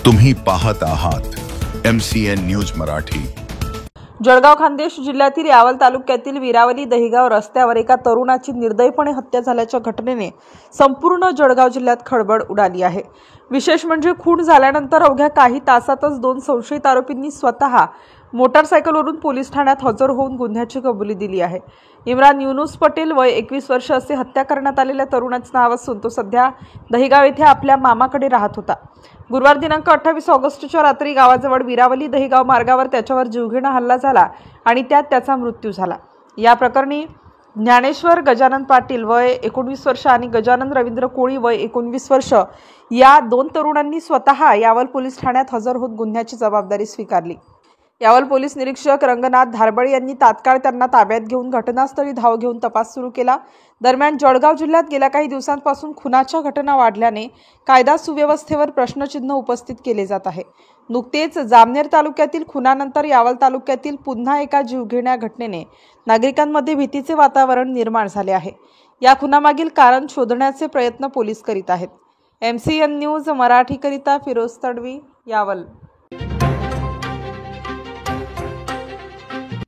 तुम्ही पाहत आहात MCN न्यूज मराठी। जळगाव खान्देश जिल्ह्यातील यावल तालुक्यातील विरावली दहिगाव रस्त्यावर एका तरुणाची निर्दयीपणे हत्या झाल्याच्या घटनेने संपूर्ण जळगाव जिल्ह्यात खळबळ उडाली आहे। विशेष म्हणजे खून झाल्यानंतर अवघ्या काही तासातच दोन संशयित आरोपींनी स्वतः मोटारसायकलवरून पोलीस ठाण्यात हजर होऊन गुन्ह्याची कबुली दिली आहे। इम्रान युनुस पटेल वय 21 वर्ष असे हत्या करण्यात आलेल्या तरुणाचे नाव असून तो सध्या दहिगाव येथे आपल्या मामाकडे राहत होता। गुरुवार दिनांक 28 ऑगस्टच्या रात्री गावाजवळ विरावली दहिगाव मार्गावर त्याच्यावर जीवघेणा हल्ला झाला आणि त्यात त्याचा मृत्यू झाला। या प्रकरणी ज्ञानेश्वर गजानन पाटील वय 19 वर्ष आणि गजानन रवींद्र कोळी वय 19 वर्ष या दोन तरुणांनी स्वतः यावल पोलीस ठाण्यात हजर होत गुन्ह्याची जबाबदारी स्वीकारली। यावल पोलीस निरीक्षक रंगनाथ धारबळे यांनी तात्काळ त्यांना ताब्यात घेऊन घटनास्थळी धाव घेऊन तपास सुरू केला। दरम्यान जळगाव जिल्ह्यात गेल्या काही दिवसांपासून खुनाच्या घटना वाढल्याने कायदा सुव्यवस्थेवर प्रश्नचिन्ह उपस्थित केले जात आहे। नुकतेच जामनेर तालुक्यातील खुनानंतर यावल तालुक्यातील पुन्हा एका जीवघेण्या घटनेने नागरिकांमध्ये भीतीचे वातावरण निर्माण झाले आहे। या खुनामागील कारण शोधण्याचे प्रयत्न पोलीस करीत आहेत। MCN न्यूज मराठी करिता फिरोज तडवी, यावल।